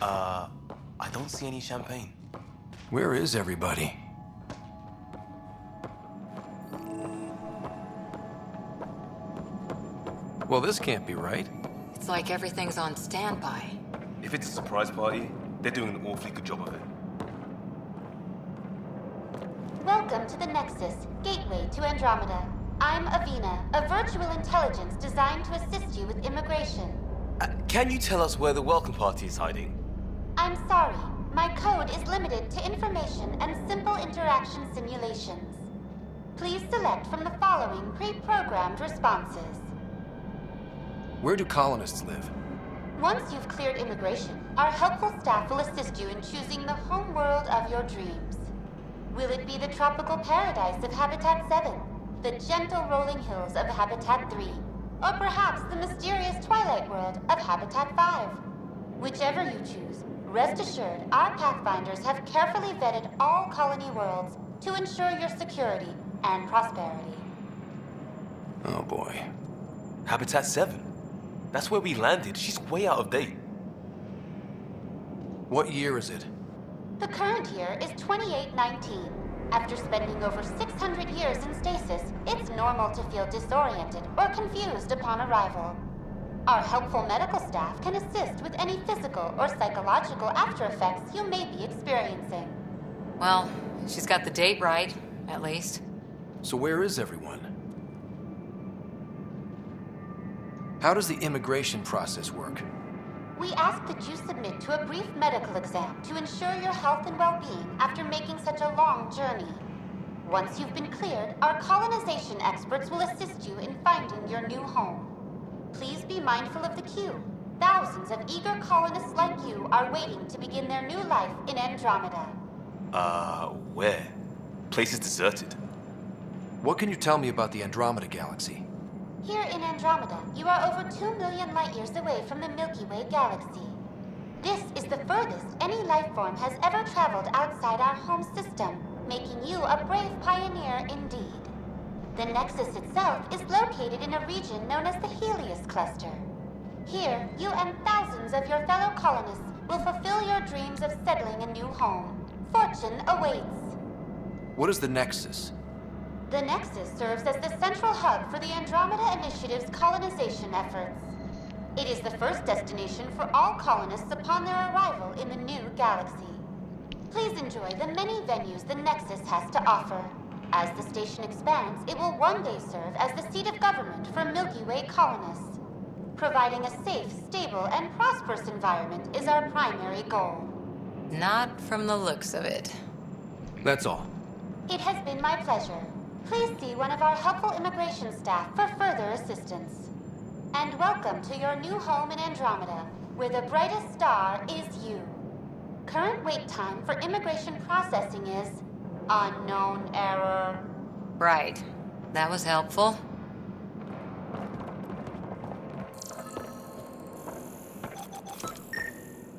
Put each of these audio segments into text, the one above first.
I don't see any champagne. Where is everybody? Well, this can't be right. It's like everything's on standby. If it's a surprise party, they're doing an awfully good job of it. Welcome to the Nexus, gateway to Andromeda. I'm Avina, a virtual intelligence designed to assist you with immigration. Can you tell us where the welcome party is hiding? I'm sorry, my code is limited to information and simple interaction simulations. Please select from the following pre-programmed responses. Where do colonists live? Once you've cleared immigration, our helpful staff will assist you in choosing the home world of your dreams. Will it be the tropical paradise of Habitat 7, the gentle rolling hills of Habitat 3, or perhaps the mysterious twilight world of Habitat 5? Whichever you choose, rest assured our Pathfinders have carefully vetted all colony worlds to ensure your security and prosperity. Oh boy. Habitat 7. That's where we landed. She's way out of date. What year is it? The current year is 2819. After spending over 600 years in stasis, it's normal to feel disoriented or confused upon arrival. Our helpful medical staff can assist with any physical or psychological after effects you may be experiencing. Well, she's got the date right, at least. So where is everyone? How does the immigration process work? We ask that you submit to a brief medical exam to ensure your health and well-being after making such a long journey. Once you've been cleared, our colonization experts will assist you in finding your new home. Please be mindful of the queue. Thousands of eager colonists like you are waiting to begin their new life in Andromeda. Where? Place is deserted. What can you tell me about the Andromeda galaxy? Here in Andromeda, you are over 2 million light-years away from the Milky Way galaxy. This is the furthest any life form has ever traveled outside our home system, making you a brave pioneer indeed. The Nexus itself is located in a region known as the Helios Cluster. Here, you and thousands of your fellow colonists will fulfill your dreams of settling a new home. Fortune awaits. What is the Nexus? The Nexus serves as the central hub for the Andromeda Initiative's colonization efforts. It is the first destination for all colonists upon their arrival in the new galaxy. Please enjoy the many venues the Nexus has to offer. As the station expands, it will one day serve as the seat of government for Milky Way colonists. Providing a safe, stable, and prosperous environment is our primary goal. Not from the looks of it. That's all. It has been my pleasure. Please see one of our helpful immigration staff for further assistance. And welcome to your new home in Andromeda, where the brightest star is you. Current wait time for immigration processing is unknown error. Right. That was helpful.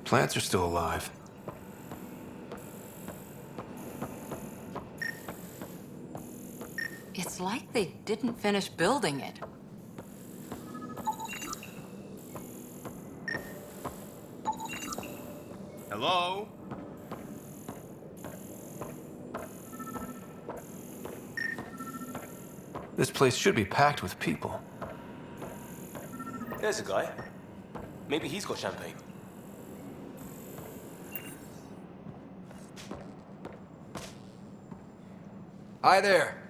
Plants are still alive. It's like they didn't finish building it. Hello? This place should be packed with people. There's a guy. Maybe he's got champagne. Hi there.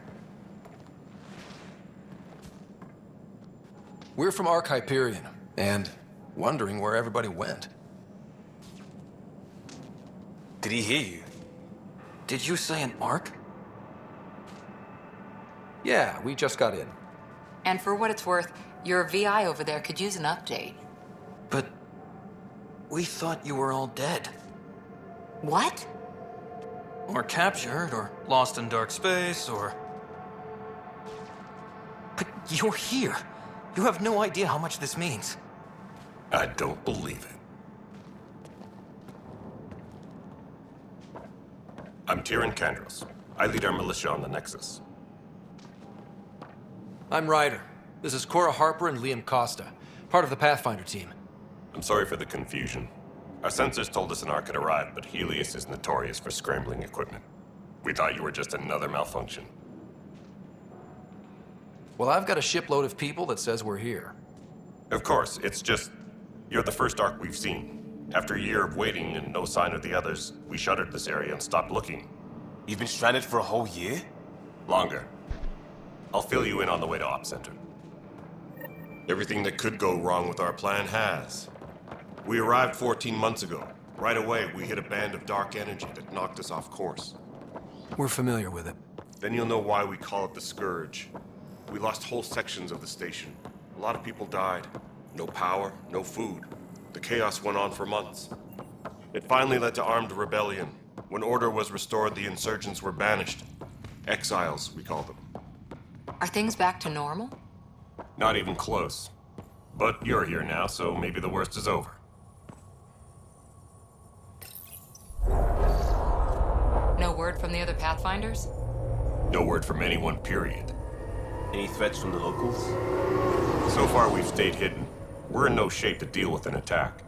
We're from Ark Hyperion, and wondering where everybody went. Did he hear you? Did you say an Ark? Yeah, we just got in. And for what it's worth, your VI over there could use an update. But we thought you were all dead. What? Or captured, or lost in dark space, or... But you're here. You have no idea how much this means. I don't believe it. I'm Tyrion Kandros. I lead our militia on the Nexus. I'm Ryder. This is Cora Harper and Liam Costa, part of the Pathfinder team. I'm sorry for the confusion. Our sensors told us an Ark had arrived, but Helios is notorious for scrambling equipment. We thought you were just another malfunction. Well, I've got a shipload of people that says we're here. Of course, it's just... You're the first Ark we've seen. After a year of waiting and no sign of the others, we shuttered this area and stopped looking. You've been stranded for a whole year? Longer. I'll fill you in on the way to Op Center. Everything that could go wrong with our plan has. We arrived 14 months ago. Right away, we hit a band of dark energy that knocked us off course. We're familiar with it. Then you'll know why we call it the Scourge. We lost whole sections of the station. A lot of people died. No power, no food. The chaos went on for months. It finally led to armed rebellion. When order was restored, the insurgents were banished. Exiles, we call them. Are things back to normal? Not even close. But you're here now, so maybe the worst is over. No word from the other Pathfinders? No word from anyone, period. Any threats from the locals? So far, we've stayed hidden. We're in no shape to deal with an attack.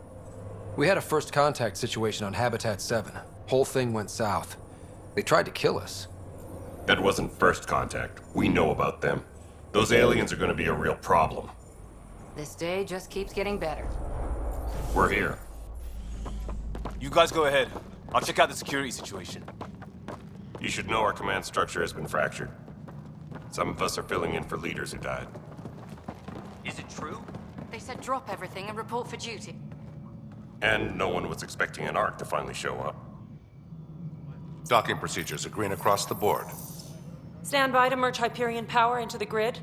We had a first contact situation on Habitat 7. Whole thing went south. They tried to kill us. That wasn't first contact. We know about them. Those aliens are going to be a real problem. This day just keeps getting better. We're here. You guys go ahead. I'll check out the security situation. You should know our command structure has been fractured. Some of us are filling in for leaders who died. Is it true? They said drop everything and report for duty. And no one was expecting an Ark to finally show up. Docking procedures are green across the board. Stand by to merge Hyperion power into the grid.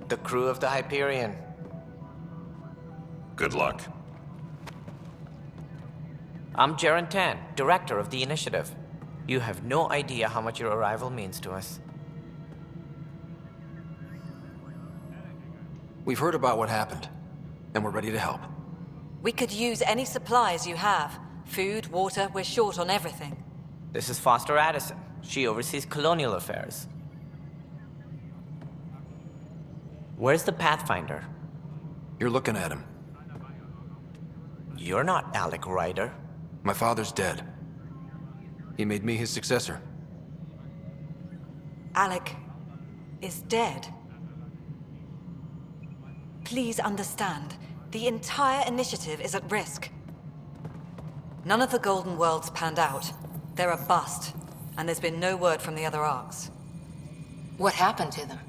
The crew of the Hyperion. Good luck. I'm Jaren Tan, director of the initiative. You have no idea how much your arrival means to us. We've heard about what happened, and we're ready to help. We could use any supplies you have. Food, water, we're short on everything. This is Foster Addison. She oversees colonial affairs. Where's the Pathfinder? You're looking at him. You're not Alec Ryder. My father's dead. He made me his successor. Alec is dead. Please understand, the entire initiative is at risk. None of the Golden Worlds panned out. They're a bust, and there's been no word from the other arcs. What happened to them?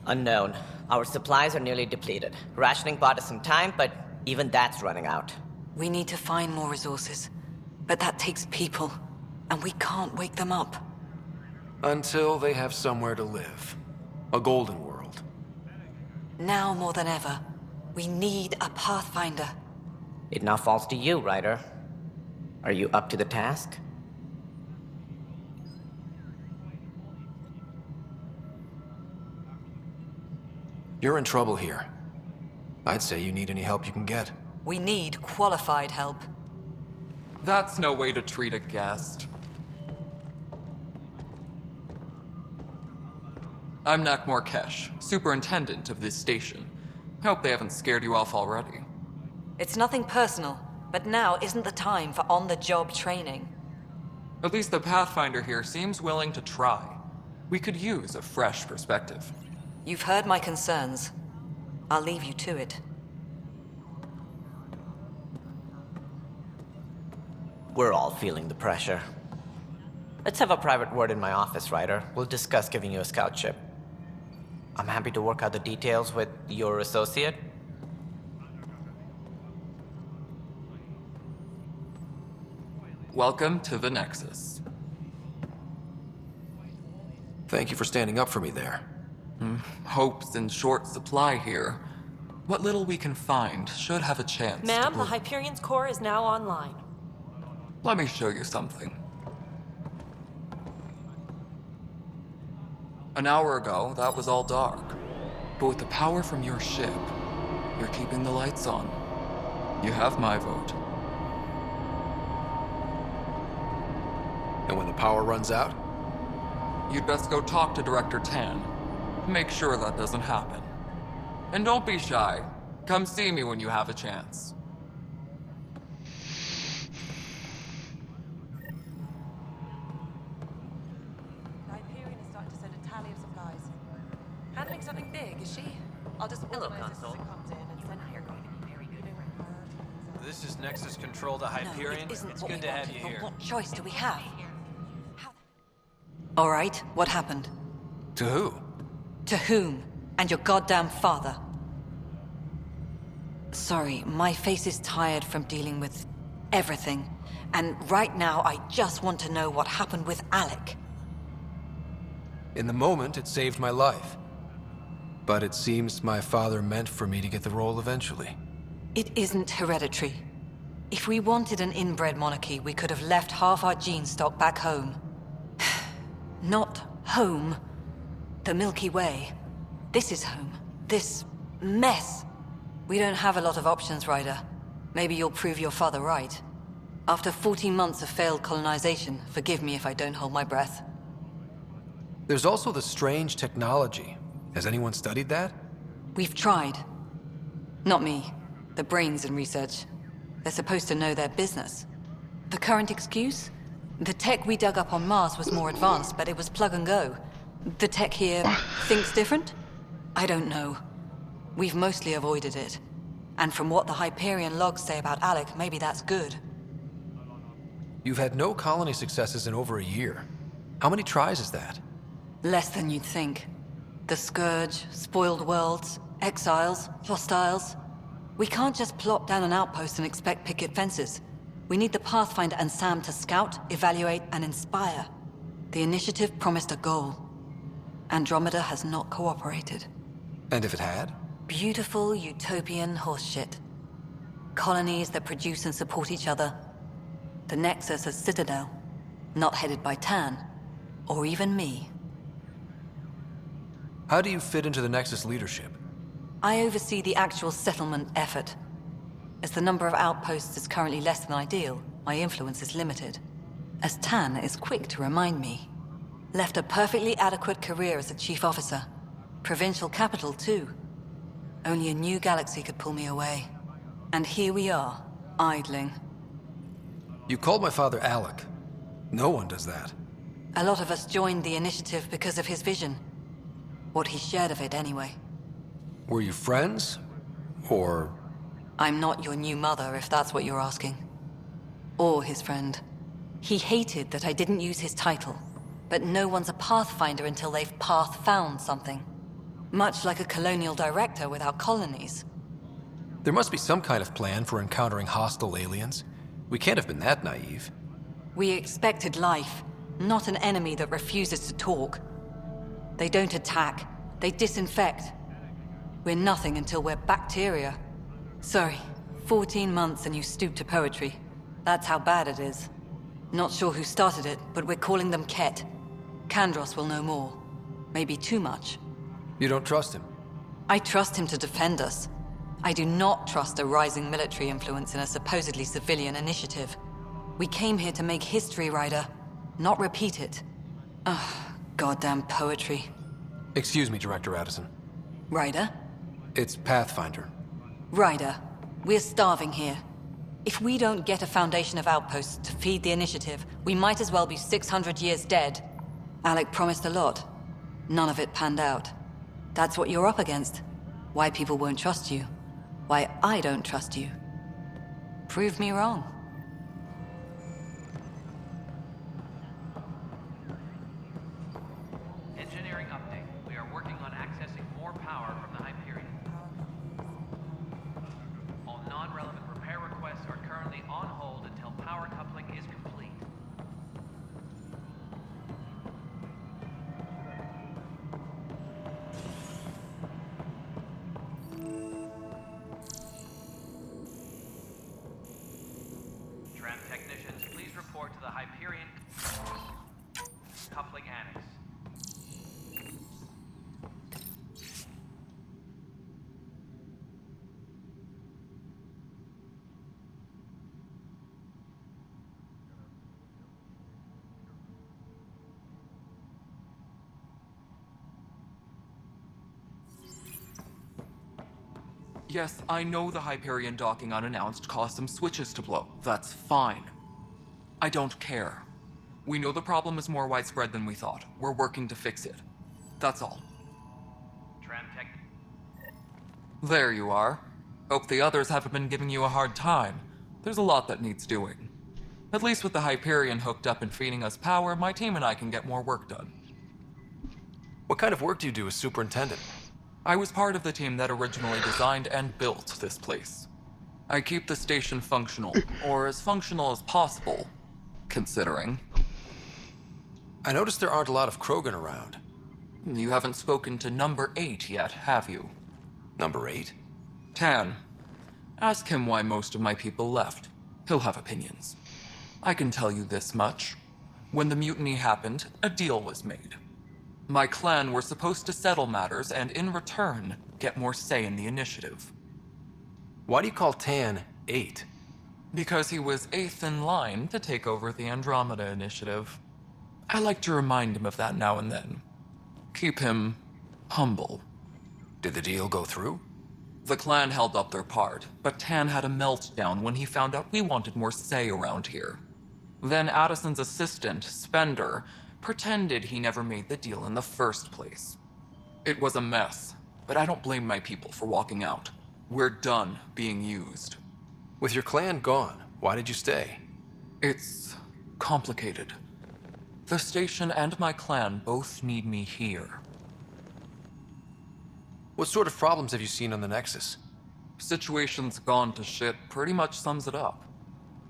Unknown. Our supplies are nearly depleted. Rationing bought us some time, but even that's running out. We need to find more resources, but that takes people, and we can't wake them up. Until they have somewhere to live. A golden world. Now more than ever, we need a Pathfinder. It now falls to you, Ryder. Are you up to the task? You're in trouble here. I'd say you need any help you can get. We need qualified help. That's no way to treat a guest. I'm Nak Morkesh, superintendent of this station. Hope they haven't scared you off already. It's nothing personal, but now isn't the time for on-the-job training. At least the Pathfinder here seems willing to try. We could use a fresh perspective. You've heard my concerns. I'll leave you to it. We're all feeling the pressure. Let's have a private word in my office, Ryder. We'll discuss giving you a scout ship. I'm happy to work out the details with your associate. Welcome to the Nexus. Thank you for standing up for me there. Hope's in short supply here. What little we can find should have a chance to Ma'am, the bloom. Hyperion's core is now online. Let me show you something. An hour ago, that was all dark. But with the power from your ship, you're keeping the lights on. You have my vote. And when the power runs out? you'd best go talk to Director Tan. Make sure that doesn't happen. And don't be shy. Come see me when you have a chance. Hyperion is starting to send a tally of supplies. Handling something big, is she? I'll just organize this as it comes in and send her going to be very good. This is Nexus Control to Hyperion. It's It's good to have you here. What choice do we have? All right, what happened? To who? To whom? And your goddamn father. Sorry, my face is tired from dealing with everything. And right now, I just want to know what happened with Alec. In the moment, it saved my life. But it seems my father meant for me to get the role eventually. It isn't hereditary. If we wanted an inbred monarchy, we could have left half our gene stock back home. Not home. The Milky Way. This is home. This mess. We don't have a lot of options, Ryder. Maybe you'll prove your father right. After 14 months of failed colonization, forgive me if I don't hold my breath. There's also the strange technology. Has anyone studied that? We've tried. Not me. The brains in research. They're supposed to know their business. The current excuse? The tech we dug up on Mars was more advanced, but it was plug and go. The tech here thinks different? I don't know. We've mostly avoided it. And from what the Hyperion logs say about Alec, maybe that's good. You've had no colony successes in over a year. How many tries is that? Less than you'd think. The Scourge, spoiled worlds, exiles, hostiles. We can't just plop down an outpost and expect picket fences. We need the Pathfinder and Sam to scout, evaluate, and inspire. The initiative promised a goal. Andromeda has not cooperated. And if it had? Beautiful utopian horseshit. Colonies that produce and support each other. The Nexus a citadel, not headed by Tan, or even me. How do you fit into the Nexus leadership? I oversee the actual settlement effort. As the number of outposts is currently less than ideal, my influence is limited. As Tan is quick to remind me. Left a perfectly adequate career as a chief officer. Provincial capital, too. Only a new galaxy could pull me away. And here we are, idling. You called my father Alec. No one does that. A lot of us joined the initiative because of his vision. What he shared of it, anyway. Were you friends? Or... I'm not your new mother, if that's what you're asking. Or his friend. He hated that I didn't use his title. But no one's a Pathfinder until they've path-found something. Much like a colonial director without colonies. There must be some kind of plan for encountering hostile aliens. We can't have been that naive. We expected life, not an enemy that refuses to talk. They don't attack, they disinfect. We're nothing until we're bacteria. Sorry, 14 months and you stoop to poetry. That's how bad it is. Not sure who started it, but we're calling them Ket. Kandros will know more. Maybe too much. You don't trust him? I trust him to defend us. I do not trust a rising military influence in a supposedly civilian initiative. We came here to make history, Ryder, not repeat it. Ugh, goddamn poetry. Excuse me, Director Addison. Ryder? It's Pathfinder. Ryder, we're starving here. If we don't get a foundation of outposts to feed the initiative, we might as well be 600 years dead. Alec promised a lot. None of it panned out. That's what you're up against. Why people won't trust you. Why I don't trust you. Prove me wrong. Engineering update. We are working on accessing more power from the Hyperion. All non-relevant repair requests are currently on hold until power coupling is complete. Tram technicians, please report to the Hyperion coupling annex. Yes, I know the Hyperion docking unannounced caused some switches to blow. That's fine. I don't care. We know the problem is more widespread than we thought. We're working to fix it. That's all. Tramtech. There you are. Hope the others haven't been giving you a hard time. There's a lot that needs doing. At least with the Hyperion hooked up and feeding us power, my team and I can get more work done. What kind of work do you do as superintendent? I was part of the team that originally designed and built this place. I keep the station functional, or as functional as possible, considering. I noticed there aren't a lot of Krogan around. You haven't spoken to number 8 yet, have you? Number 8? Tan. Ask him why most of my people left. He'll have opinions. I can tell you this much. When the mutiny happened, a deal was made. My clan were supposed to settle matters and, in return, get more say in the initiative. Why do you call Tan 8? Because he was 8th in line to take over the Andromeda initiative. I like to remind him of that now and then. Keep him humble. Did the deal go through? The clan held up their part, but Tan had a meltdown when he found out we wanted more say around here. Then Addison's assistant, Spender, pretended he never made the deal in the first place. It was a mess, but I don't blame my people for walking out. We're done being used. With your clan gone, why did you stay? It's complicated. The station and my clan both need me here. What sort of problems have you seen on the Nexus? Situation's gone to shit pretty much sums it up.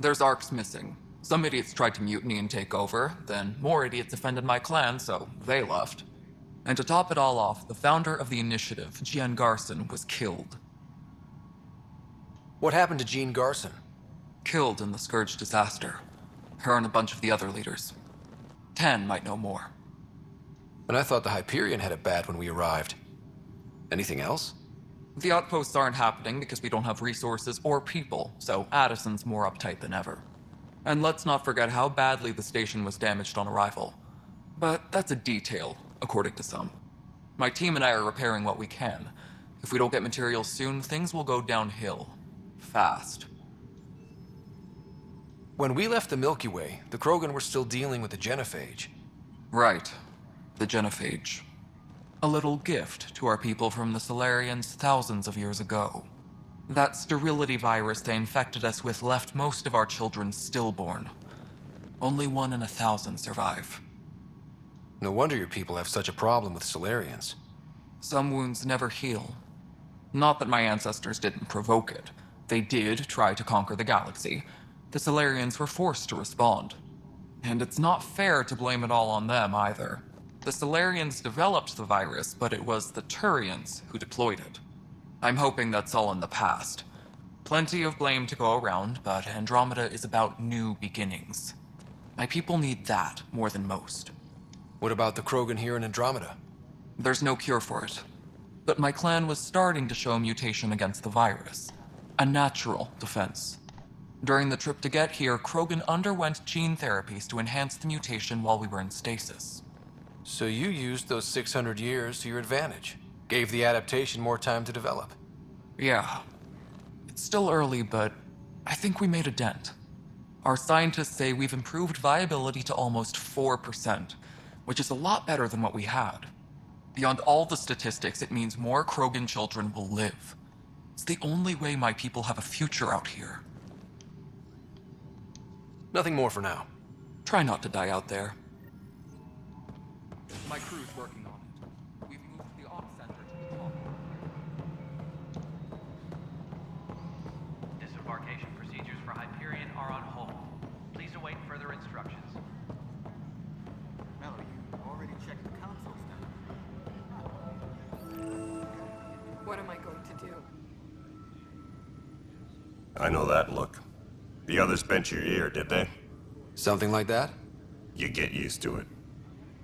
There's arcs missing. Some idiots tried to mutiny and take over, then more idiots offended my clan, so they left. And to top it all off, the founder of the initiative, Jean Garson, was killed. What happened to Jean Garson? Killed in the Scourge disaster. Her and a bunch of the other leaders. Tan might know more. And I thought the Hyperion had it bad when we arrived. Anything else? The outposts aren't happening because we don't have resources or people, so Addison's more uptight than ever. And let's not forget how badly the station was damaged on arrival. But that's a detail, according to some. My team and I are repairing what we can. If we don't get materials soon, things will go downhill. Fast. When we left the Milky Way, the Krogan were still dealing with the genophage. Right. The genophage. A little gift to our people from the Solarians thousands of years ago. That sterility virus they infected us with left most of our children stillborn. Only 1 in 1,000 survive. No wonder your people have such a problem with Solarians. Some wounds never heal. Not that my ancestors didn't provoke it. They did try to conquer the galaxy. The Solarians were forced to respond. And it's not fair to blame it all on them either. The Solarians developed the virus, but it was the Turians who deployed it. I'm hoping that's all in the past. Plenty of blame to go around, but Andromeda is about new beginnings. My people need that more than most. What about the Krogan here in Andromeda? There's no cure for it. But my clan was starting to show mutation against the virus. A natural defense. During the trip to get here, Krogan underwent gene therapies to enhance the mutation while we were in stasis. So you used those 600 years to your advantage. Gave the adaptation more time to develop. Yeah. It's still early, but I think we made a dent. Our scientists say we've improved viability to almost 4%, which is a lot better than what we had. Beyond all the statistics, it means more Krogan children will live. It's the only way my people have a future out here. Nothing more for now. Try not to die out there. My crew's working on it. We've moved the ops center to the top. Disembarkation procedures for Hyperion are on hold. Please await further instructions. Melody, you already checked the console stuff. What am I going to do? I know that look. The others bent your ear, did they? Something like that? You get used to it.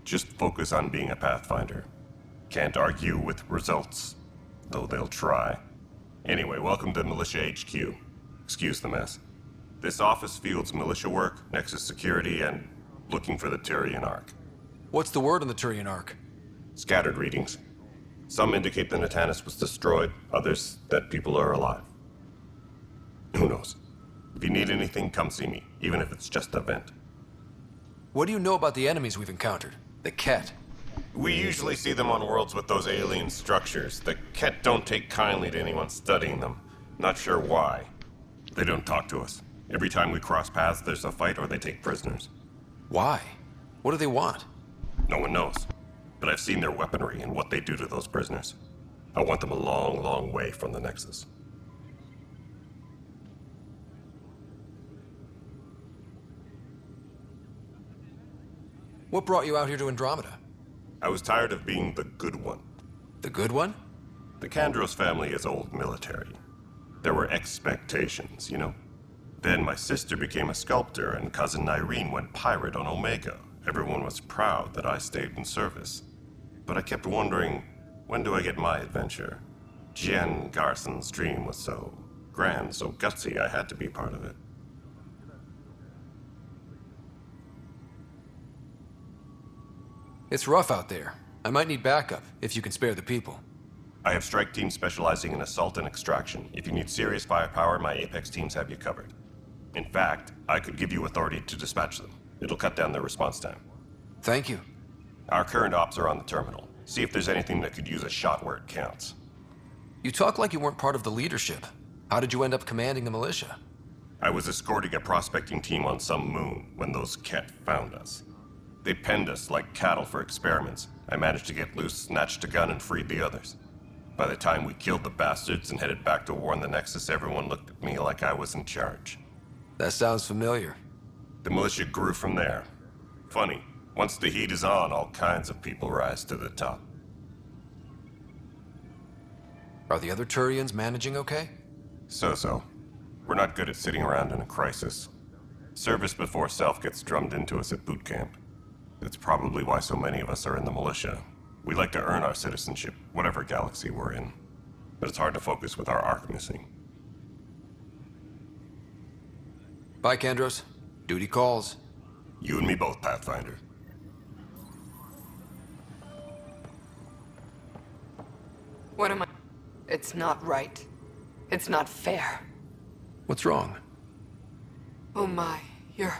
Just focus on being a Pathfinder. Can't argue with results, though they'll try. Anyway, welcome to Militia HQ. Excuse the mess. This office fields militia work, Nexus security, and looking for the Turian Ark. What's the word on the Turian Ark? Scattered readings. Some indicate the Natanus was destroyed, others that people are alive. Who knows? If you need anything, come see me, even if it's just a vent. What do you know about the enemies we've encountered? The Ket? We usually see them on worlds with those alien structures. The Ket don't take kindly to anyone studying them. Not sure why. They don't talk to us. Every time we cross paths, there's a fight or they take prisoners. Why? What do they want? No one knows. But I've seen their weaponry and what they do to those prisoners. I want them a long, long way from the Nexus. What brought you out here to Andromeda? I was tired of being the good one. The good one? The Kandros family is old military. There were expectations, you know? Then my sister became a sculptor and cousin Irene went pirate on Omega. Everyone was proud that I stayed in service. But I kept wondering, when do I get my adventure? Jen Garson's dream was so grand, so gutsy, I had to be part of it. It's rough out there. I might need backup, if you can spare the people. I have strike teams specializing in assault and extraction. If you need serious firepower, my Apex teams have you covered. In fact, I could give you authority to dispatch them. It'll cut down their response time. Thank you. Our current ops are on the terminal. See if there's anything that could use a shot where it counts. You talk like you weren't part of the leadership. How did you end up commanding the militia? I was escorting a prospecting team on some moon when those Ket found us. They penned us like cattle for experiments. I managed to get loose, snatched a gun, and freed the others. By the time we killed the bastards and headed back to war in the Nexus, everyone looked at me like I was in charge. That sounds familiar. The militia grew from there. Funny, once the heat is on, all kinds of people rise to the top. Are the other Turians managing okay? So-so. We're not good at sitting around in a crisis. Service before self gets drummed into us at boot camp. That's probably why so many of us are in the militia. We like to earn our citizenship, whatever galaxy we're in. But it's hard to focus with our arc missing. Bye, Kandros. Duty calls. You and me both, Pathfinder. What am I? It's not right. It's not fair. What's wrong? Oh my, you're...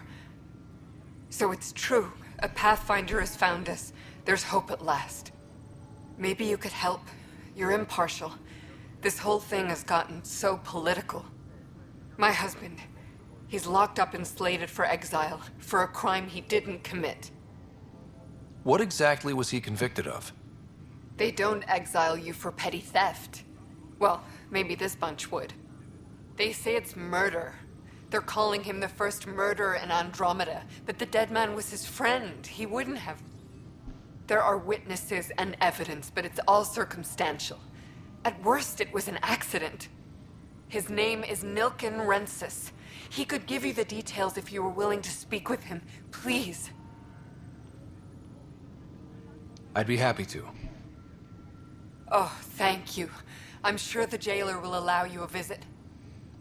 So it's true. A Pathfinder has found us. There's hope at last. Maybe you could help. You're impartial. This whole thing has gotten so political. My husband, he's locked up and slated for exile for a crime he didn't commit. What exactly was he convicted of? They don't exile you for petty theft. Well, maybe this bunch would. They say it's murder. They're calling him the first murderer in Andromeda, but the dead man was his friend. He wouldn't have... There are witnesses and evidence, but it's all circumstantial. At worst, it was an accident. His name is Nilken Rensis. He could give you the details if you were willing to speak with him. Please. I'd be happy to. Oh, thank you. I'm sure the jailer will allow you a visit.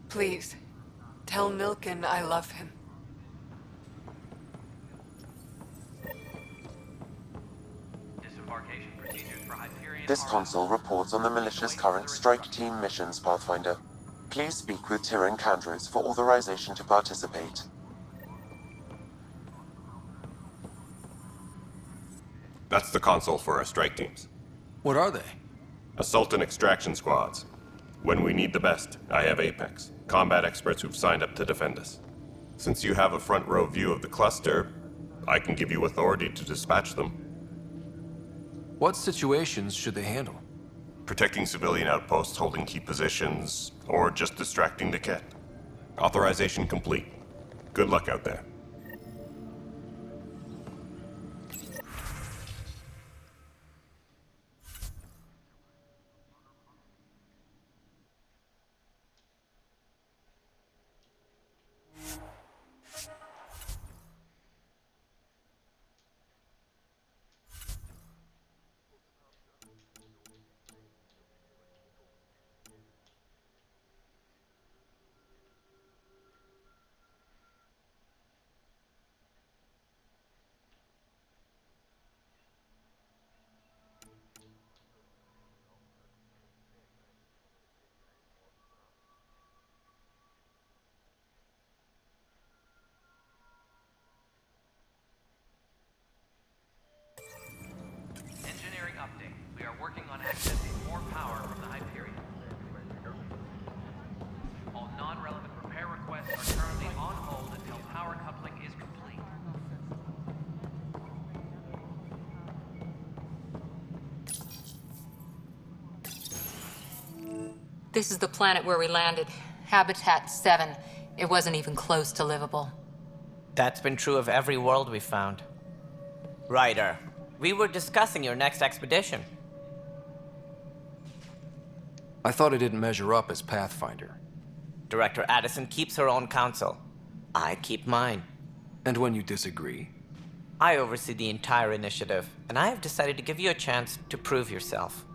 Please, tell Nilken I love him. Disembarkation procedures for Hyperion. This console reports on the militia's current strike team missions, Pathfinder. Please speak with Tyrion Kandros for authorization to participate. That's the console for our strike teams. What are they? Assault and extraction squads. When we need the best, I have Apex, combat experts who've signed up to defend us. Since you have a front row view of the cluster, I can give you authority to dispatch them. What situations should they handle? Protecting civilian outposts, holding key positions, or just distracting the Ket. Authorization complete. Good luck out there. are working on accessing more power from the Hyperion. All non-relevant repair requests are currently on hold until power coupling is complete. This is the planet where we landed. Habitat 7. It wasn't even close to livable. That's been true of every world we found. Ryder, we were discussing your next expedition. I thought I didn't measure up as Pathfinder. Director Addison keeps her own counsel. I keep mine. And when you disagree? I oversee the entire initiative, and I have decided to give you a chance to prove yourself.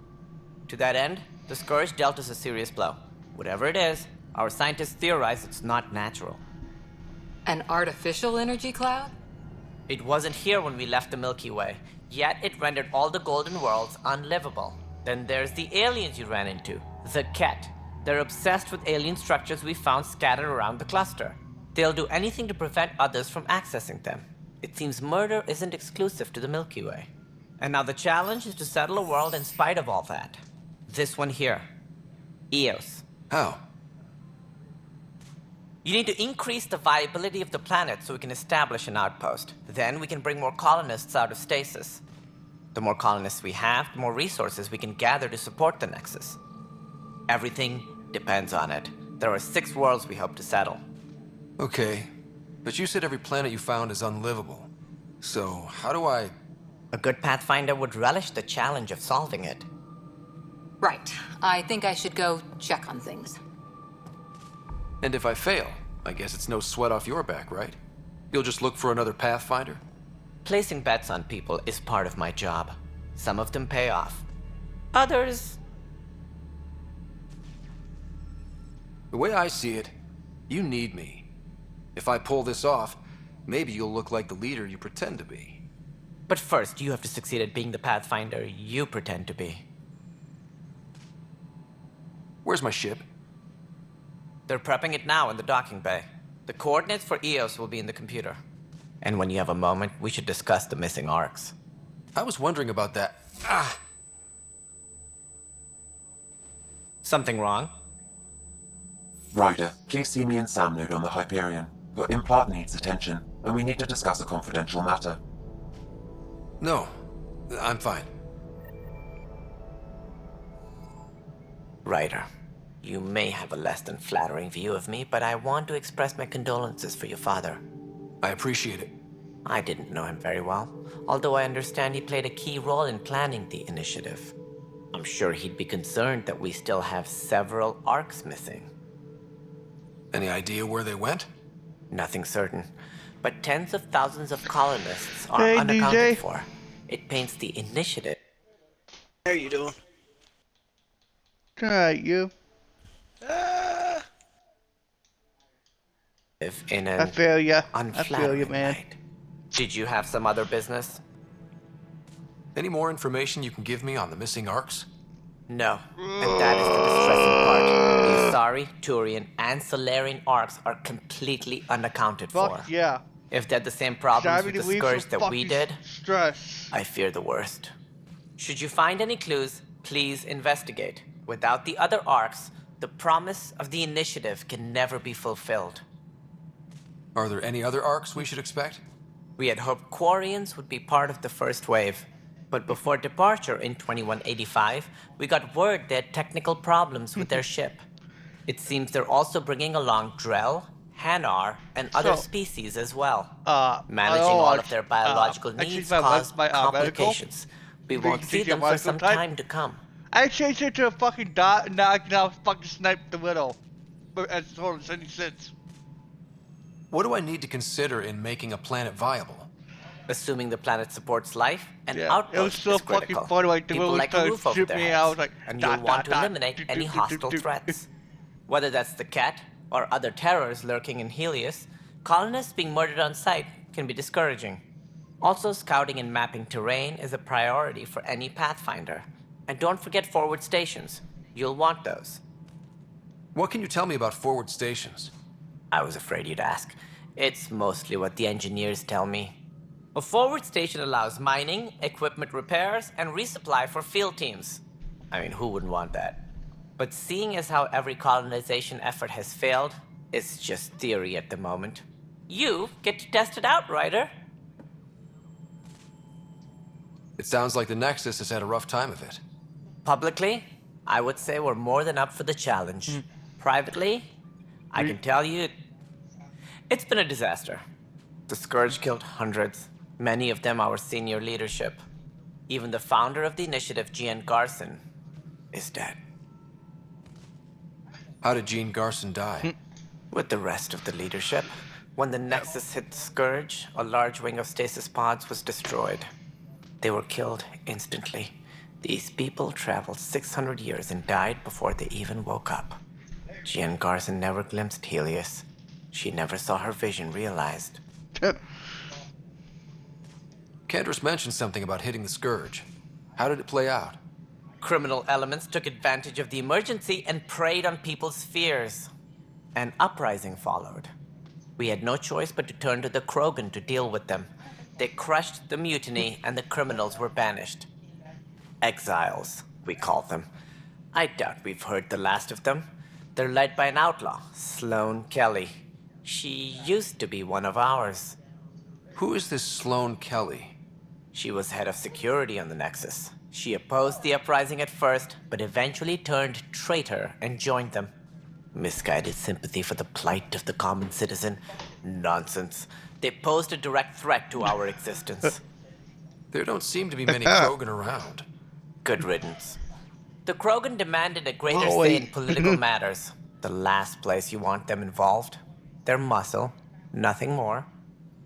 To that end, the Scourge dealt us a serious blow. Whatever it is, our scientists theorize it's not natural. An artificial energy cloud? It wasn't here when we left the Milky Way, yet it rendered all the golden worlds unlivable. Then there's the aliens you ran into, the Ket. They're obsessed with alien structures we found scattered around the cluster. They'll do anything to prevent others from accessing them. It seems murder isn't exclusive to the Milky Way. And now the challenge is to settle a world in spite of all that. This one here. Eos. How? You need to increase the viability of the planet so we can establish an outpost. Then we can bring more colonists out of stasis. The more colonists we have, the more resources we can gather to support the Nexus. Everything depends on it. There are 6 worlds we hope to settle. Okay, but you said every planet you found is unlivable. So, how do I... A good Pathfinder would relish the challenge of solving it. Right. I think I should go check on things. And if I fail, I guess it's no sweat off your back, right? You'll just look for another Pathfinder? Placing bets on people is part of my job. Some of them pay off. Others... The way I see it, you need me. If I pull this off, maybe you'll look like the leader you pretend to be. But first, you have to succeed at being the Pathfinder you pretend to be. Where's my ship? They're prepping it now in the docking bay. The coordinates for Eos will be in the computer. And when you have a moment, we should discuss the missing arcs. I was wondering about that. Something wrong? Ryder, please see me and Sam Node on the Hyperion. Your implant needs attention, and we need to discuss a confidential matter. No, I'm fine. Ryder, you may have a less than flattering view of me, but I want to express my condolences for your father. I appreciate it. I didn't know him very well, although I understand he played a key role in planning the initiative. I'm sure he'd be concerned that we still have several arcs missing. Any idea where they went? Nothing certain, but tens of thousands of colonists are Hey, unaccounted DJ. for. It paints the initiative. How you doing? Alright, you. In I an feel ya. I feel unflattering you, man. light. Did you have some other business? Any more information you can give me on the missing arcs? No, and that is the distressing part. The Asari, Turian, and Solarian arcs are completely unaccounted for. Fuck yeah. If they had the same problems Diving with to the leave Scourge some that we fucking did, Stress. I fear the worst. Should you find any clues, please investigate. Without the other arcs, the promise of the initiative can never be fulfilled. Are there any other arcs we should expect? We had hoped Quarians would be part of the first wave, but before departure in 2185, we got word they had technical problems with their ship. It seems they're also bringing along Drell, Hanar, and other species as well. Managing all of their biological needs caused complications. We won't see them for some time to come. I changed it to a fucking dot, and now I can now fucking snipe the widow. But as total 70 cents. What do I need to consider in making a planet viable? Assuming the planet supports life, an Yeah, outpost it was so is critical. fucking funny, like, the People way like it a roof over shoot their me, heads, I was like, and dot, you'll want dot, to eliminate dot, any do, do, hostile do, do. threats. Whether that's the Ket or other terrors lurking in Helios, colonists being murdered on sight can be discouraging. Also, scouting and mapping terrain is a priority for any Pathfinder. And don't forget forward stations. You'll want those. What can you tell me about forward stations? I was afraid you'd ask. It's mostly what the engineers tell me. A forward station allows mining, equipment repairs, and resupply for field teams. I mean, who wouldn't want that? But seeing as how every colonization effort has failed, it's just theory at the moment. You get to test it out, Ryder. It sounds like the Nexus has had a rough time of it. Publicly, I would say we're more than up for the challenge. Privately, I can tell you, it's been a disaster. The Scourge killed hundreds, many of them our senior leadership. Even the founder of the initiative, Gian Garson, is dead. How did Gene Garson die? With the rest of the leadership. When the Nexus hit the Scourge, a large wing of stasis pods was destroyed. They were killed instantly. These people traveled 600 years and died before they even woke up. Gian Garson never glimpsed Helios. She never saw her vision realized. Kandros mentioned something about hitting the Scourge. How did it play out? Criminal elements took advantage of the emergency and preyed on people's fears. An uprising followed. We had no choice but to turn to the Krogan to deal with them. They crushed the mutiny and the criminals were banished. Exiles, we call them. I doubt we've heard the last of them. They're led by an outlaw, Sloane Kelly. She used to be one of ours. Who is this Sloane Kelly? She was head of security on the Nexus. She opposed the uprising at first, but eventually turned traitor and joined them. Misguided sympathy for the plight of the common citizen? Nonsense. They posed a direct threat to our existence. There don't seem to be many Krogan around. Good riddance. The Krogan demanded a greater say in political matters. The last place you want them involved. Their muscle, nothing more.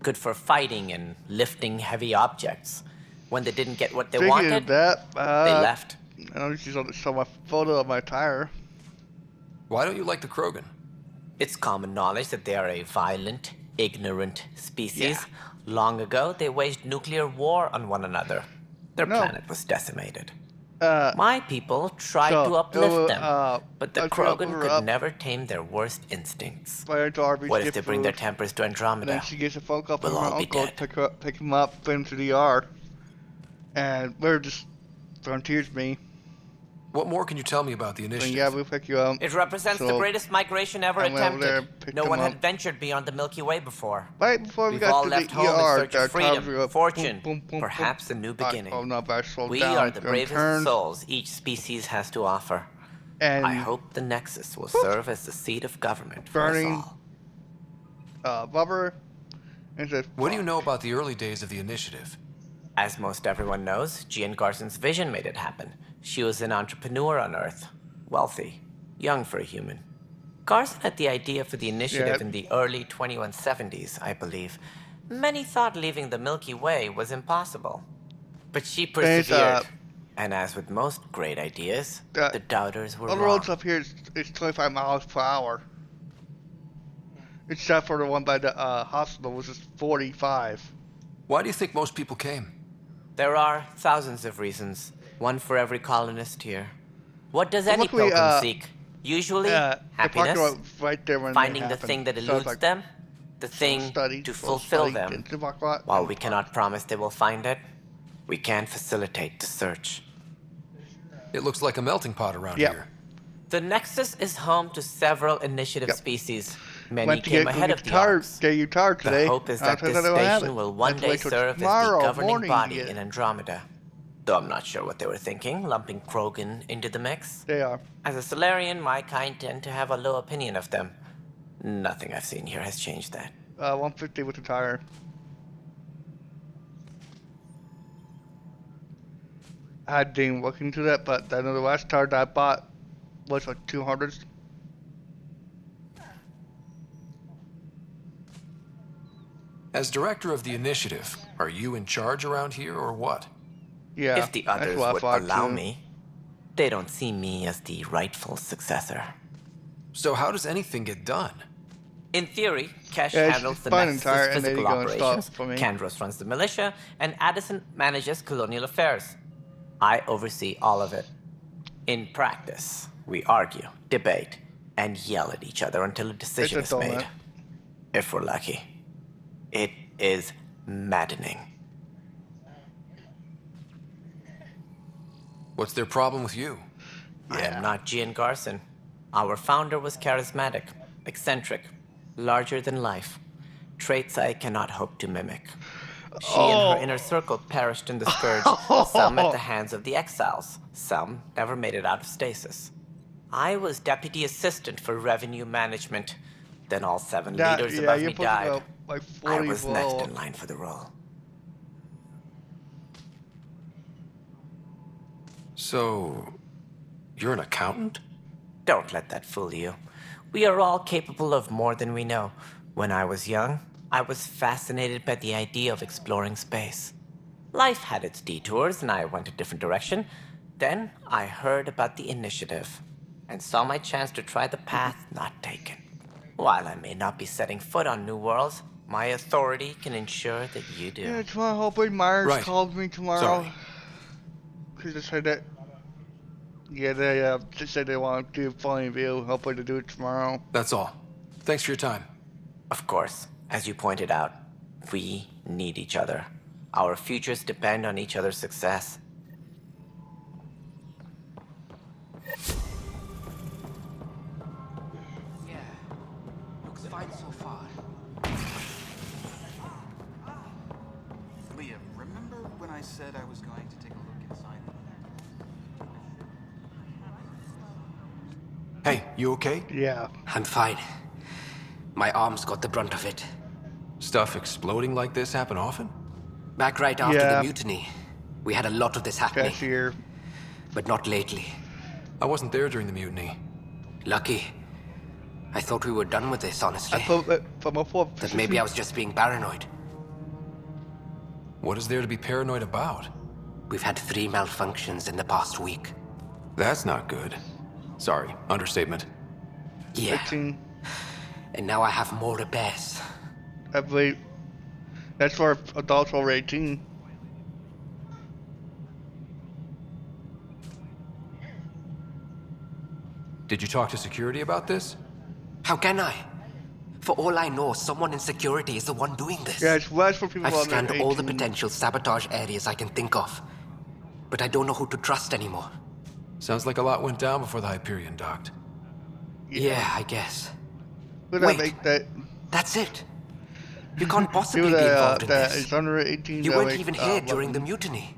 Good for fighting and lifting heavy objects. When they didn't get what they wanted, they left. I know she's on show my photo of my tire. Why don't you like the Krogan? It's common knowledge that they are a violent, ignorant species. Long ago, they waged nuclear war on one another. Their planet was decimated. My people tried to uplift them, but the Krogan could never tame their worst instincts. What if they bring their tempers to Andromeda? Then she gets a phone call from We'll her all be uncle dead. to pick him up into the yard. And we're just throwing tears to me. What more can you tell me about the Saying, initiative? yeah, we'll pick you up. It represents the greatest migration ever I went over there attempted. and picked No them one up. had ventured beyond the Milky Way before. Right before we We've got all to left the home in ER, search of freedom, fortune, perhaps a new beginning. Oh no, but I slowed We down. are the and bravest turned, souls each species has to offer. And I hope the Nexus will serve as the seat of government for us burning all. rubber. And said, What do you know about the early days of the initiative? As most everyone knows, Gian Garson's vision made it happen. She was an entrepreneur on Earth. Wealthy. Young for a human. Garson had the idea for the initiative in the early 2170s, I believe. Many thought leaving the Milky Way was impossible. But she persevered. And as with most great ideas, the doubters were all the wrong. roads up here is 25 miles per hour. Except for the one by the hospital, which is 45. Why do you think most people came? There are thousands of reasons. One for every colonist here. What does Well, any luckily, pilgrim seek? Usually, the parking happiness, lot right there when finding it the happened. thing that So it's eludes like, them, the thing to fulfill them. into the parking lot. While we cannot promise they will find it, we can facilitate the search. It looks like a melting pot around Yep. here. The Nexus is home to several initiative species. Many Went to came get ahead of the guitar, Arks. get your guitar today. The hope is that this I don't have station it. will one Have to day wait till serve as the tomorrow governing morning to body get it. in Andromeda. Though I'm not sure what they were thinking, lumping Krogan into the mix. They are. As a Solarian, my kind tend to have a low opinion of them. Nothing I've seen here has changed that. 150 with the tire. I didn't look into that, but I know the last tire that I bought was like 200s. As director of the initiative, are you in charge around here or what? Yeah. If the that's others what I would thought, allow too. me, they don't see me as the rightful successor. So how does anything get done? In theory, Kesh Yeah, it's handles the fine Nexus's entire, and then physical you go and stop operations, for me. Kandros runs the militia, and Addison manages colonial affairs. I oversee all of it. In practice, we argue, debate, and yell at each other until a decision It's is a made. donut. If we're lucky. It is maddening. What's their problem with you? I am not Gian Garson. Our founder was charismatic, eccentric, larger than life. Traits I cannot hope to mimic. She and her inner circle perished in the Scourge, some at the hands of the Exiles, some never made it out of stasis. I was deputy assistant for revenue management. Then all 7 leaders above me died. Like I was next in line for the role. So, you're an accountant? Don't let that fool you. We are all capable of more than we know. When I was young, I was fascinated by the idea of exploring space. Life had its detours, and I went a different direction. Then I heard about the initiative, and saw my chance to try the path not taken. While I may not be setting foot on new worlds, my authority can ensure that you do. Yeah, tomorrow, hopefully Myers calls me tomorrow. Because they said that. Yeah, they said they want to do a funny view. Hopefully they do it tomorrow. That's all. Thanks for your time. Of course, as you pointed out, we need each other. Our futures depend on each other's success. Yeah, looks fine so far. Leah, remember when I said I was going to take a look inside? Hey, you okay? Yeah. I'm fine. My arms got the brunt of it. Stuff exploding like this happen often? Back right after the mutiny, we had a lot of this happening. Cashier. But not lately. I wasn't there during the mutiny. Lucky. I thought we were done with this, honestly. I thought that maybe I was just being paranoid. What is there to be paranoid about? We've had 3 malfunctions in the past week. That's not good. Sorry, understatement. Yeah. 15. And now I have more repairs. I believe that's for adults over 18. Did you talk to security about this? How can I? For all I know, someone in security is the one doing this. Yeah, it's less for people I've under scanned 18. all the potential sabotage areas I can think of. But I don't know who to trust anymore. Sounds like a lot went down before the Hyperion docked. Yeah, I guess. But Wait, that's it. You can't possibly be involved in this. It's under 18. You weren't even here during the mutiny.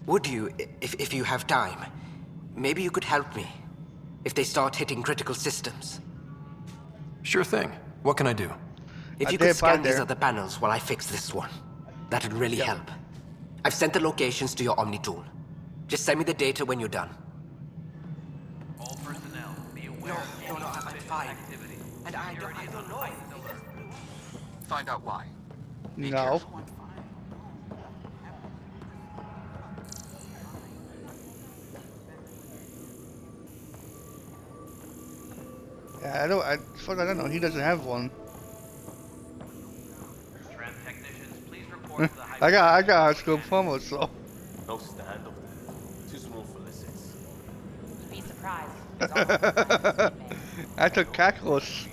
Would you, if you have time? Maybe you could help me. If they start hitting critical systems. Sure thing. What can I do? If you could scan these other panels while I fix this one, that'd really help. I've sent the locations to your Omni tool. Just send me the data when you're done. All personnel, be aware No, I'm fine. activity. And I don't know. Find out why. No. Yeah, I don't know. He doesn't have one. Tram technicians, please report to the I got high school diploma, so. No stand up there. Too small for lessons. You'd be surprised. I took calculus.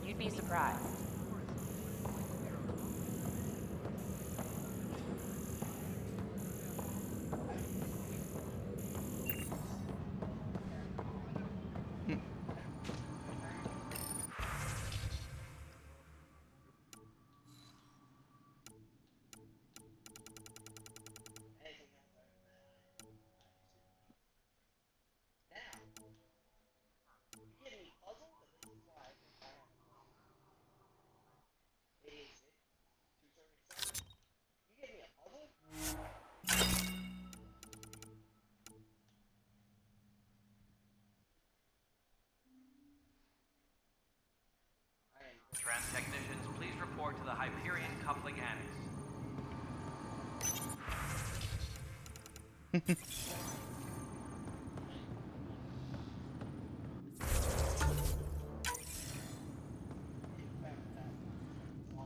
You'd be surprised. Tram technicians, please report to the Hyperion coupling annex.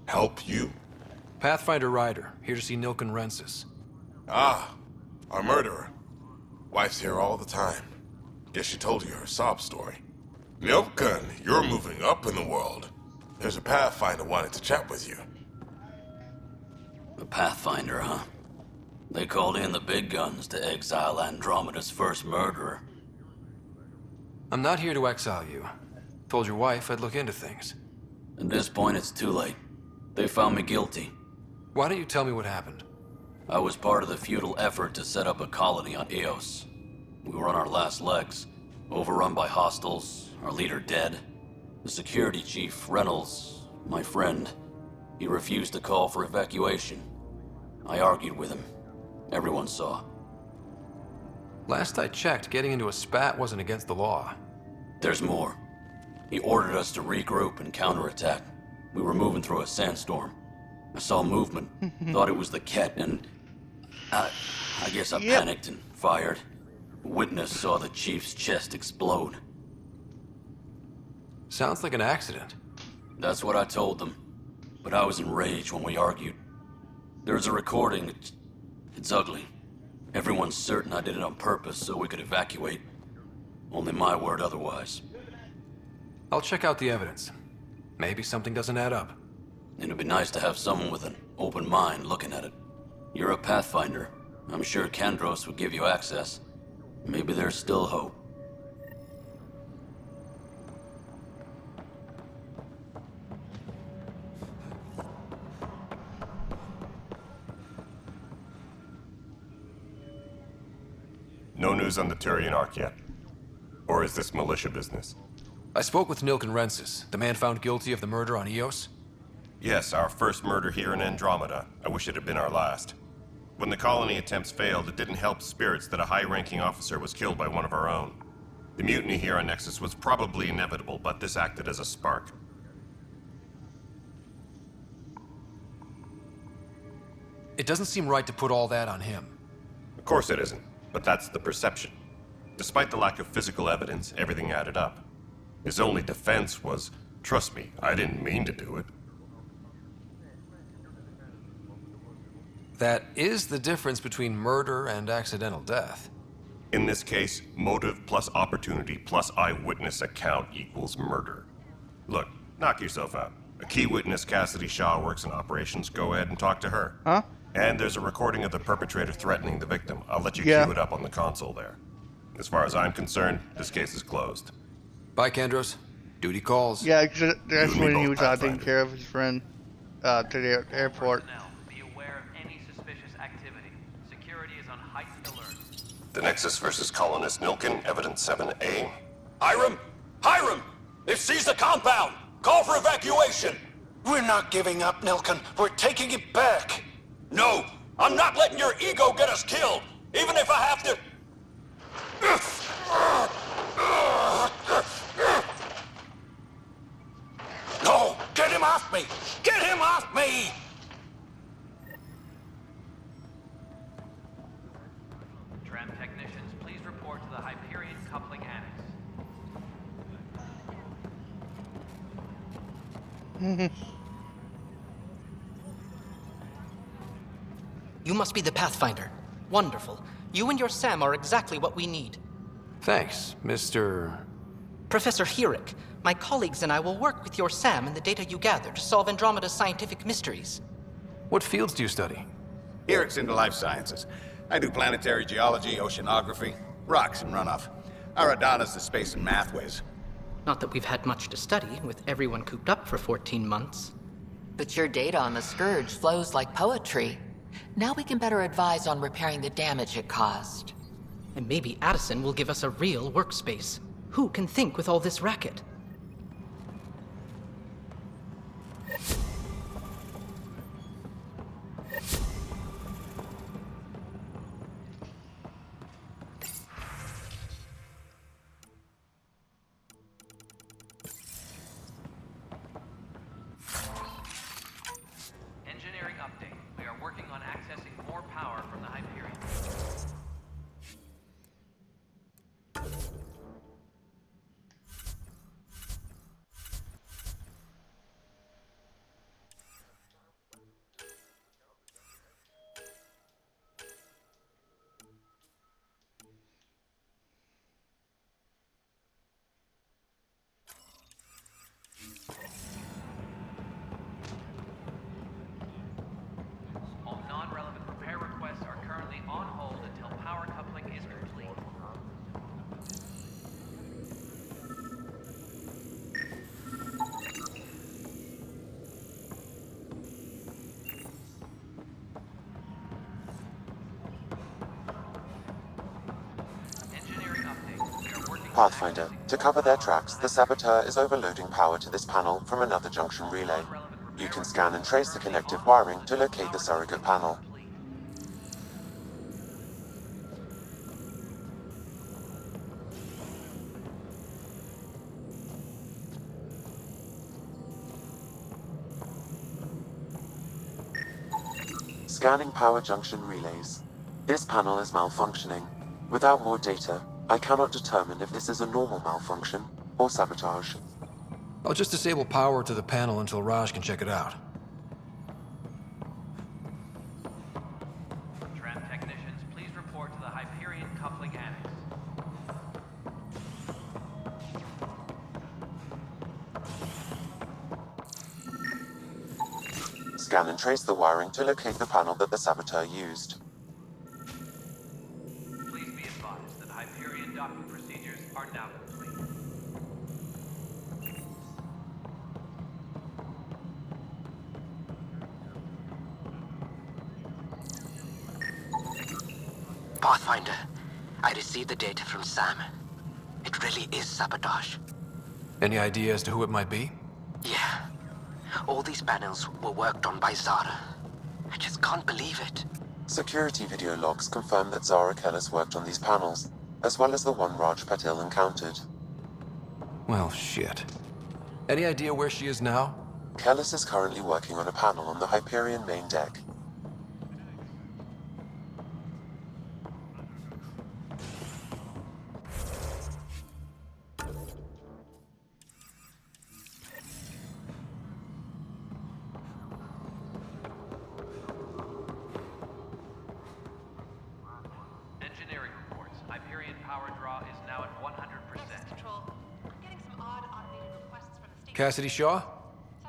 Help you? Pathfinder Ryder, here to see Nilken Rensis. Ah, our murderer. Wife's here all the time. Guess she told you her sob story. Nilken, you're moving up in the world. There's a Pathfinder wanting to chat with you. A Pathfinder, huh? They called in the big guns to exile Andromeda's first murderer. I'm not here to exile you. Told your wife I'd look into things. At this point, it's too late. They found me guilty. Why don't you tell me what happened? I was part of the futile effort to set up a colony on Eos. We were on our last legs, overrun by hostiles, our leader dead. The security chief, Reynolds, my friend, he refused to call for evacuation. I argued with him. Everyone saw. Last I checked, getting into a spat wasn't against the law. There's more. He ordered us to regroup and counterattack. We were moving through a sandstorm. I saw movement, thought it was the Ket, and I guess I panicked and fired. A witness saw the chief's chest explode. Sounds like an accident. That's what I told them, but I was enraged when we argued. There's a recording. It's ugly. Everyone's certain I did it on purpose so we could evacuate. Only my word otherwise. I'll check out the evidence. Maybe something doesn't add up. It'd be nice to have someone with an open mind looking at it. You're a Pathfinder. I'm sure Kandros would give you access. Maybe there's still hope. No news on the Turian Ark yet? Or is this militia business? I spoke with Nilken Rensis, the man found guilty of the murder on Eos. Yes, our first murder here in Andromeda. I wish it had been our last. When the colony attempts failed, it didn't help spirits that a high-ranking officer was killed by one of our own. The mutiny here on Nexus was probably inevitable, but this acted as a spark. It doesn't seem right to put all that on him. Of course it isn't, but that's the perception. Despite the lack of physical evidence, everything added up. His only defense was, trust me, I didn't mean to do it. That is the difference between murder and accidental death. In this case, motive plus opportunity plus eyewitness account equals murder. Look, knock yourself out. A key witness, Cassidy Shaw, works in operations. Go ahead and talk to her. Huh? And there's a recording of the perpetrator threatening the victim. I'll let you cue it up on the console there. As far as I'm concerned, this case is closed. Bye, Kandros. Duty calls. Yeah, that's when he was taking care of his friend to the airport. The Nexus versus Colonist Nilken, Evidence 7A. Hiram! Hiram! They've seized the compound! Call for evacuation! We're not giving up, Nilken. We're taking it back. No! I'm not letting your ego get us killed! Even if I have to... No! Get him off me! Get him off me! Tram technicians, please report to the Hyperion Coupling Annex. You must be the Pathfinder. Wonderful. You and your Sam are exactly what we need. Thanks, Mr. Professor Herrick. My colleagues and I will work with your Sam and the data you gather to solve Andromeda's scientific mysteries. What fields do you study? Herrick's into life sciences. I do planetary geology, oceanography, rocks and runoff. Aradana's the space and math whiz. Not that we've had much to study, with everyone cooped up for 14 months. But your data on the Scourge flows like poetry. Now we can better advise on repairing the damage it caused. And maybe Addison will give us a real workspace. Who can think with all this racket? Engineering update. We are working on accessing more power from the Hyperion. Pathfinder, to cover their tracks, the saboteur is overloading power to this panel from another junction relay. You can scan and trace the connective wiring to locate the surrogate panel. Scanning power junction relays. This panel is malfunctioning. Without more data, I cannot determine if this is a normal malfunction or sabotage. I'll just disable power to the panel until Raj can check it out. Tram technicians, please report to the Hyperion Coupling Annex. Scan and trace the wiring to locate the panel that the saboteur used. Please be advised that Hyperion docking procedures are now complete. Pathfinder, I received the data from Sam. It really is sabotage. Any idea as to who it might be? Yeah. All these panels were worked on by Zara. I just can't believe it. Security video logs confirm that Zara Kellis worked on these panels, as well as the one Raj Patil encountered. Well, shit. Any idea where she is now? Kellis is currently working on a panel on the Hyperion main deck. Engineering reports. Hyperion power draw is now at 100%. Cassidy Shaw?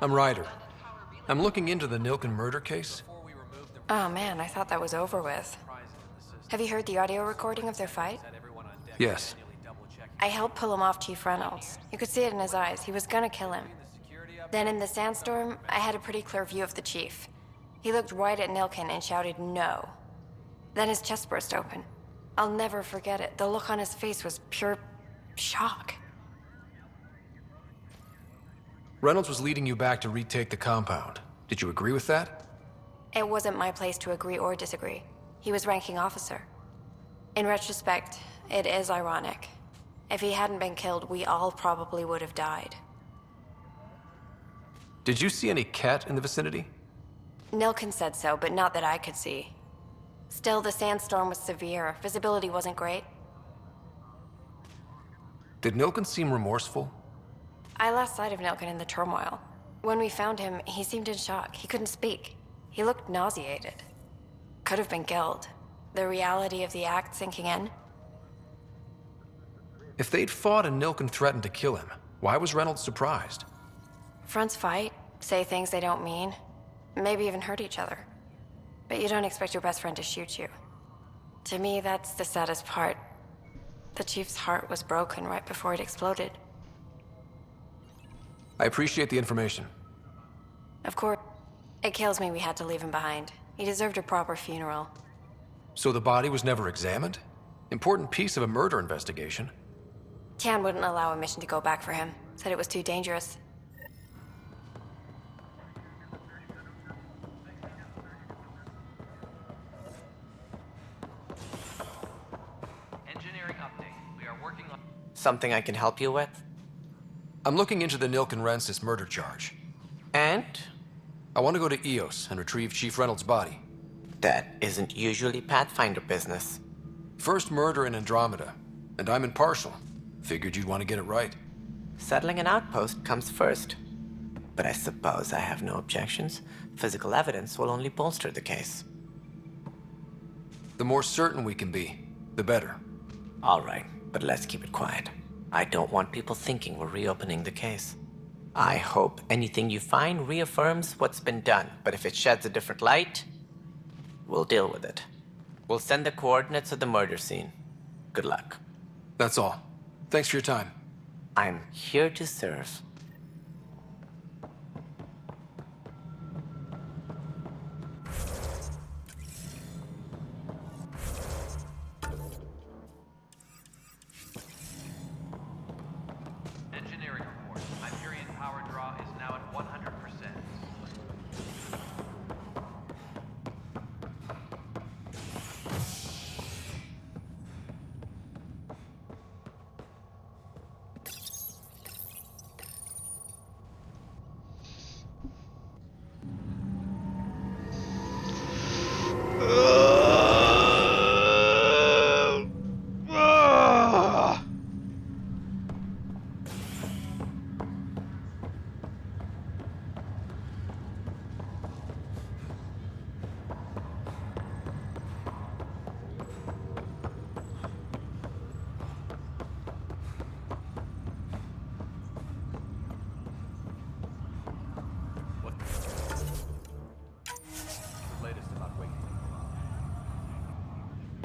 I'm Ryder. I'm looking into the Nilken murder case. Oh man, I thought that was over with. Have you heard the audio recording of their fight? Yes. I helped pull him off Chief Reynolds. You could see it in his eyes. He was gonna kill him. Then in the sandstorm, I had a pretty clear view of the chief. He looked right at Nilken and shouted no. Then his chest burst open. I'll never forget it. The look on his face was pure shock. Reynolds was leading you back to retake the compound. Did you agree with that? It wasn't my place to agree or disagree. He was ranking officer. In retrospect, it is ironic. If he hadn't been killed, we all probably would have died. Did you see any cat in the vicinity? Nilken said so, but not that I could see. Still, the sandstorm was severe. Visibility wasn't great. Did Nilken seem remorseful? I lost sight of Nilken in the turmoil. When we found him, he seemed in shock. He couldn't speak. He looked nauseated. Could have been killed. The reality of the act sinking in. If they'd fought and Nilken threatened to kill him, why was Reynolds surprised? Fronts fight, say things they don't mean, maybe even hurt each other. But you don't expect your best friend to shoot you. To me, that's the saddest part. The chief's heart was broken right before it exploded. I appreciate the information. Of course, it kills me we had to leave him behind. He deserved a proper funeral. So the body was never examined? Important piece of a murder investigation. Tian wouldn't allow a mission to go back for him. Said it was too dangerous. Engineering update. We are working on... Something I can help you with? I'm looking into the Nilken Rensis murder charge. And? I want to go to EOS and retrieve Chief Reynolds' body. That isn't usually Pathfinder business. First murder in Andromeda, and I'm impartial. Figured you'd want to get it right. Settling an outpost comes first. But I suppose I have no objections. Physical evidence will only bolster the case. The more certain we can be, the better. All right, but let's keep it quiet. I don't want people thinking we're reopening the case. I hope anything you find reaffirms what's been done, but if it sheds a different light, we'll deal with it. We'll send the coordinates of the murder scene. Good luck. That's all. Thanks for your time. I'm here to serve.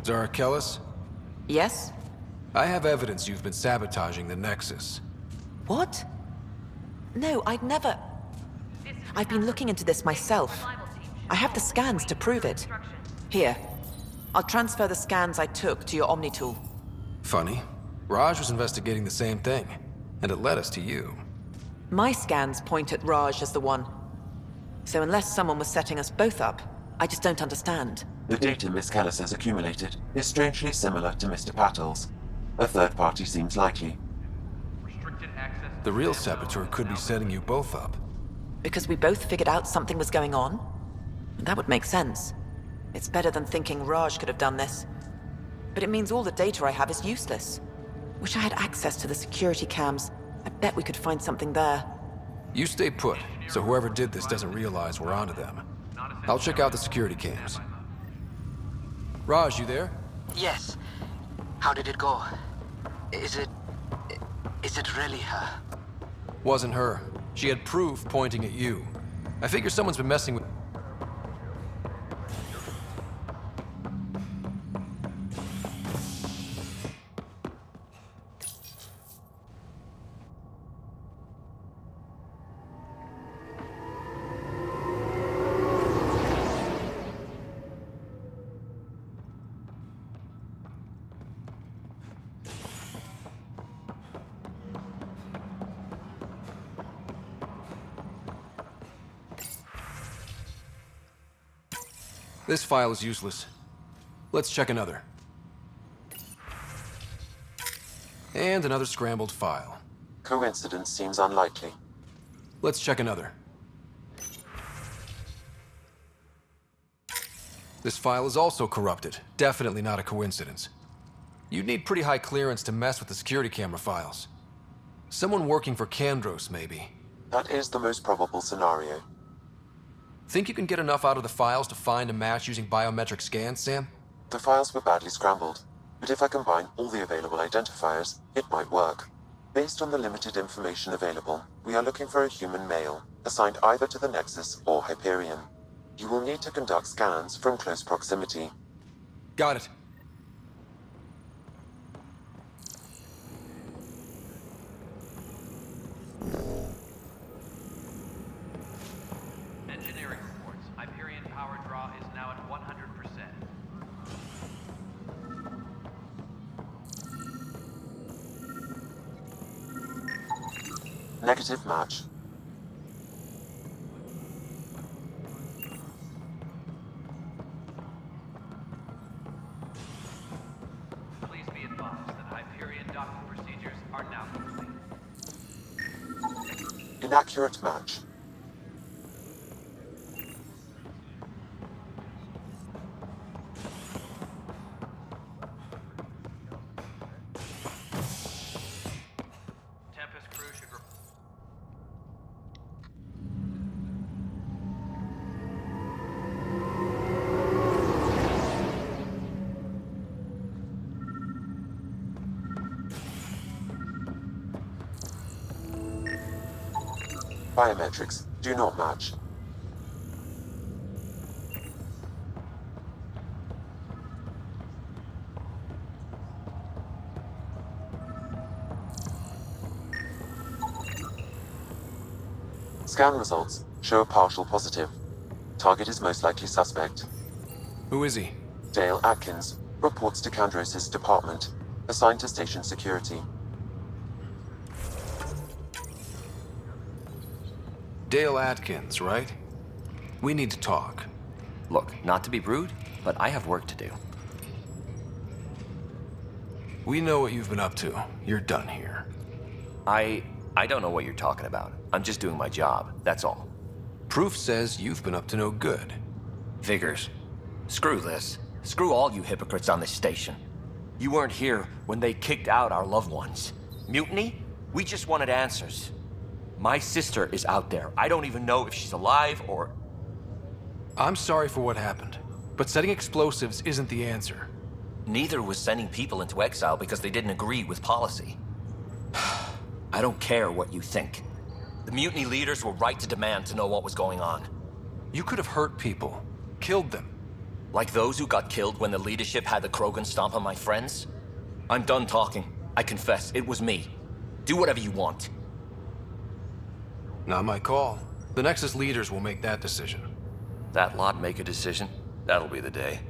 Zara Kellis? Yes? I have evidence you've been sabotaging the Nexus. What? No, I'd never... I've been looking into this myself. I have the scans to prove it. Here. I'll transfer the scans I took to your Omni tool. Funny. Raj was investigating the same thing, and it led us to you. My scans point at Raj as the one. So unless someone was setting us both up, I just don't understand. The data Miss Kellis has accumulated is strangely similar to Mr. Patel's. A third party seems likely. The real saboteur could be setting you both up. Because we both figured out something was going on? That would make sense. It's better than thinking Raj could have done this. But it means all the data I have is useless. Wish I had access to the security cams. I bet we could find something there. You stay put, so whoever did this doesn't realize we're onto them. I'll check out the security cams. Raj, you there? Yes. How did it go? Is it really her? Wasn't her. She had proof pointing at you. I figure someone's been messing with... This file is useless. Let's check another. And another scrambled file. Coincidence seems unlikely. Let's check another. This file is also corrupted. Definitely not a coincidence. You'd need pretty high clearance to mess with the security camera files. Someone working for Kandros, maybe. That is the most probable scenario. Think you can get enough out of the files to find a match using biometric scans, Sam? The files were badly scrambled, but if I combine all the available identifiers, it might work. Based on the limited information available, we are looking for a human male, assigned either to the Nexus or Hyperion. You will need to conduct scans from close proximity. Got it. Engineering reports. Hyperion power draw is now at 100%. Negative match. Please be advised that Hyperion docking procedures are now complete. Inaccurate match. Tempest crew should Biometrics do not match. Scan results show a partial positive. Target is most likely suspect. Who is he? Dale Atkins reports to Kandros' department, assigned to station security. Dale Atkins, right? We need to talk. Look, not to be rude, but I have work to do. We know what you've been up to. You're done here. I don't know what you're talking about. I'm just doing my job, that's all. Proof says you've been up to no good. Figures. Screw this. Screw all you hypocrites on this station. You weren't here when they kicked out our loved ones. Mutiny? We just wanted answers. My sister is out there. I don't even know if she's alive or... I'm sorry for what happened, but setting explosives isn't the answer. Neither was sending people into exile because they didn't agree with policy. I don't care what you think. The mutiny leaders were right to demand to know what was going on. You could have hurt people, killed them. Like those who got killed when the leadership had the Krogan stomp on my friends? I'm done talking. I confess, it was me. Do whatever you want. Not my call. The Nexus leaders will make that decision. That lot make a decision? That'll be the day.